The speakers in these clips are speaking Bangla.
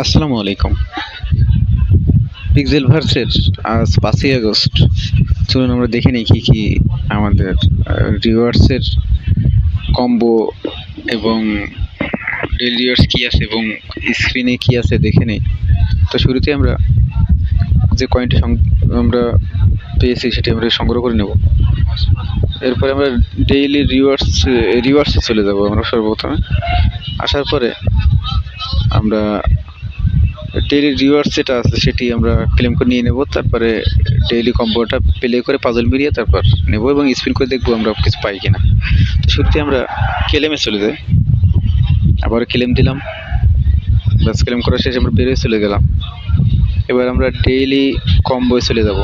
আসসালামু আলাইকুম। পিক্সেল ভার্সের আজ ৫ই আগস্ট। চলুন আমরা দেখে নিই কি কি আমাদের রিওয়ার্ডসের কম্বো এবং ডেইলি রিওয়ার্ডস কি আছে এবং স্ক্রিনে কি আছে দেখে নিই। তো শুরুতে আমরা যে কয়েনটি আমরা পেয়েছি সেটি আমরা সংগ্রহ করে নেব। এরপরে আমরা ডেইলি রিওয়ার্ডসে চলে যাব। আমরা সর্বপ্রথমে আসার পরে আমরা ডেইলি রিওয়ার্ডস যেটা আছে সেটি আমরা ক্লেম করে নিয়ে নেব। তারপরে ডেইলি কম্বোটা প্লে করে পাজল মিলিয়ে তারপর নেব এবং স্পিন করে দেখবো আমরা কিছু পাই কিনা। তো শুরুতে আমরা ক্লেমে চলে যাই, আবার ক্লেম দিলাম, ব্যাস ক্লেম করা শেষে আমরা বেরিয়ে চলে গেলাম। এবার আমরা ডেইলি কম্বোয় চলে যাব।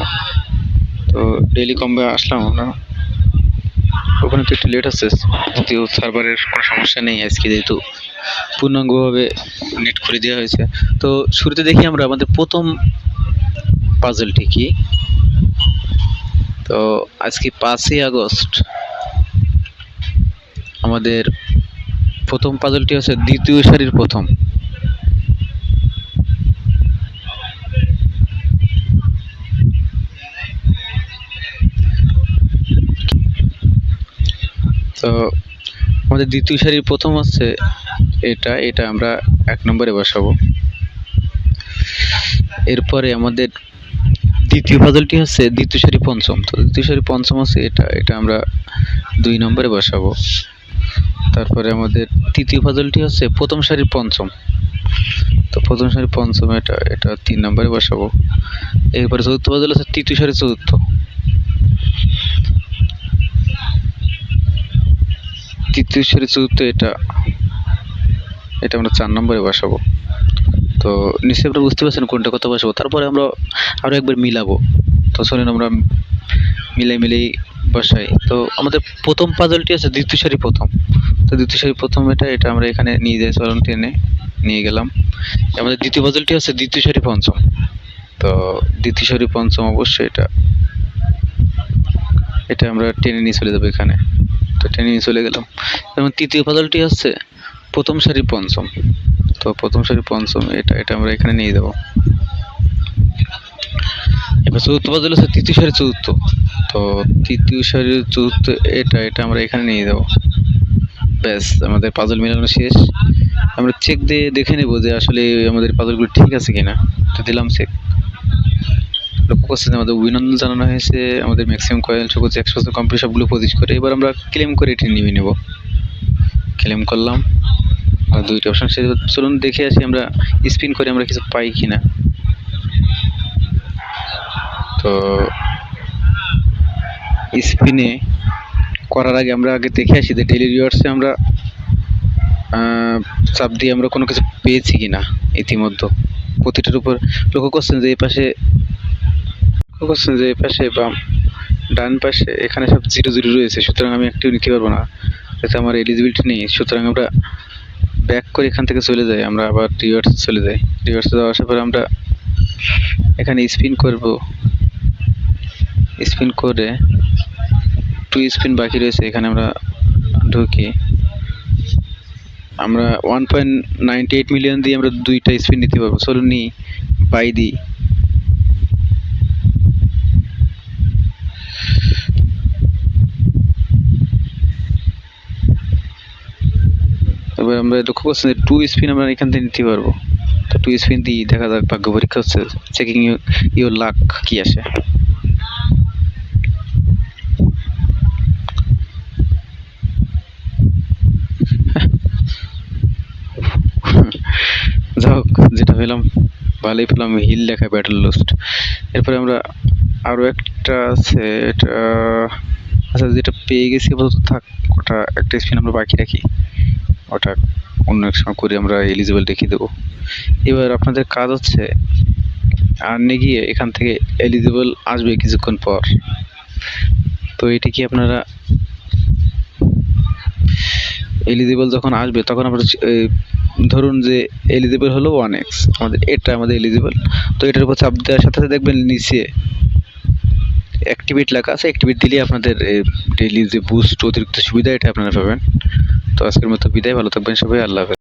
তো ডেইলি কম্বোয় আসলাম আমরা, ওখানে তো একটু লেট আছে, যদিও সার্ভারের কোনো সমস্যা নেই আজকে, যেহেতু পূর্ণাঙ্গভাবে নেট খুলে দেওয়া হয়েছে। তো শুরুতে দেখি আমরা আমাদের প্রথম পাজলটি কি। তো আজকে ৫ই আগস্ট, আমাদের প্রথম পাজলটি হচ্ছে দ্বিতীয় সারির প্রথম। তো আমাদের দ্বিতীয় সারির প্রথম হচ্ছে এটা আমরা ১ নম্বরে বসাবো। এরপরে আমাদের দ্বিতীয় পাজলটি হচ্ছে দ্বিতীয় সারি পঞ্চম। তো দ্বিতীয় সারি পঞ্চম হচ্ছে এটা আমরা ২ নম্বরে বসাবো। তারপরে আমাদের তৃতীয় পাজলটি হচ্ছে প্রথম সারির পঞ্চম। তো প্রথম সারি পঞ্চম এটা ৩ নম্বরে বসাবো। এরপরে চতুর্থ পাজল হচ্ছে তৃতীয় সারি চতুর্থ। তৃতীয় সারি চতুর্থ এটা আমরা ৪ নম্বরে বসাবো। তো নিশ্চয়ই আপনারা বুঝতে পারছেন কোনটা কত বসাবো। তারপরে আমরা আরো একবার মিলাবো। তো চলুন আমরা মিলাই বসাই। তো আমাদের প্রথম পাজলটি আছে দ্বিতীয় সারি প্রথম। তো দ্বিতীয় সারি প্রথম এটা আমরা এখানে নিয়ে যাই, চলুন টেনে নিয়ে গেলাম। আমাদের দ্বিতীয় পাজলটি হচ্ছে দ্বিতীয় সারি পঞ্চম। তো দ্বিতীয় সারি পঞ্চম অবশ্যই এটা আমরা টেনে নিয়ে চলে যাবো এখানে। তো টেনে নিয়ে চলে গেলাম। এবং তৃতীয় পাজলটি হচ্ছে প্রথম সারি পঞ্চম। তো প্রথম সারি পঞ্চম এটা আমরা এখানে নিয়ে যাব। এবার চতুর্থ পাজল হচ্ছে তৃতীয় সারি চতুর্থ। তো তৃতীয় সারি চতুর্থ এটা আমরা এখানে নিয়ে যাব। ব্যাস আমাদের পাজল মেলানো শেষ। আমরা চেক দিয়ে দেখে নেব যে আসলে আমাদের পাজলগুলো ঠিক আছে কিনা। তো দিলাম চেক। লক্ষ্য করছেন আমাদের অভিনন্দন জানানো হয়েছে, আমাদের ম্যাক্সিমাম কয়েন সবুজ ১০০% কমপ্লিট সবগুলো পজিশ করে। এবার আমরা ক্লেম করে এটি নিয়ে নেব। ক্লেম করলাম, আর ২টা অপশন শেষ। চলুন দেখে আসি আমরা স্পিন করে আমরা কিছু পাই কিনা। তো স্পিনে করার আগে আমরা দেখে আসি যে ডেইলি রিওয়ার্ডসে আমরা চাপ দিয়ে আমরা কোনো কিছু পেয়েছি কিনা। ইতিমধ্যে প্রতিটার উপর লক্ষ্য করছেন যে এই পাশে বা ডান পাশে এখানে সব ০ রয়েছে, সুতরাং আমি একটিও নিতে পারবো না, যাতে আমার এলিজিবিলিটি নেই। সুতরাং আমরা ব্যাক করে এখান থেকে চলে যাই, আমরা আবার রিওয়ার্ডসে চলে যাই। রিওয়ার্ডসে যাওয়ার আসার পরে আমরা এখানে স্পিন করব। স্পিন করে 2 স্পিন বাকি রয়েছে, এখানে আমরা ঢুকি। আমরা 1.98 মিলিয়ন দিয়ে আমরা 2টা স্পিন নিতে পারবো। চলুন নিই, বাই দিই। এবার আমরা লক্ষ্য করছি যে 2 স্পিন আমরা এখান থেকে নিতে পারবো। তো 2 স্পিন দিই, দেখা যাক ভাগ্য পরীক্ষা হচ্ছে, চেকিং ইউর লাক কি আসে। যাক, যেটা পেলাম ভালোই পেলাম, হিল লেখা ব্যাটল লোস্ট। এরপরে আমরা আরো একটা আছে, এটা আচ্ছা যেটা পেয়ে গেছি আপাতত থাক, ওটা একটা স্পিন আমরা বাকি রাখি, ওটা অন্য এক সময় করে আমরা এলিজিবল দেখিয়ে দেবো। এবার আপনাদের কাজ হচ্ছে আর্নে গিয়ে এখান থেকে এলিজিবল আসবে কিছুক্ষণ পর। তো এটি কি আপনারা এলিজিবল যখন আসবে তখন আমরা ধরুন যে এলিজিবল হলো 1x, আমাদের এলিজিবল। তো এটার উপর চাপ দেওয়ার সাথে সাথে দেখবেন নিচে অ্যাক্টিভেট লেখা আছে, অ্যাক্টিভেট দিলে আপনাদের ডেইলি যে বুস্ট অতিরিক্ত সুবিধা এটা আপনারা পাবেন। তো আজকের মতো বিদায়, ভালো থাকবেন সবাই, আল্লাহ হাফেজ।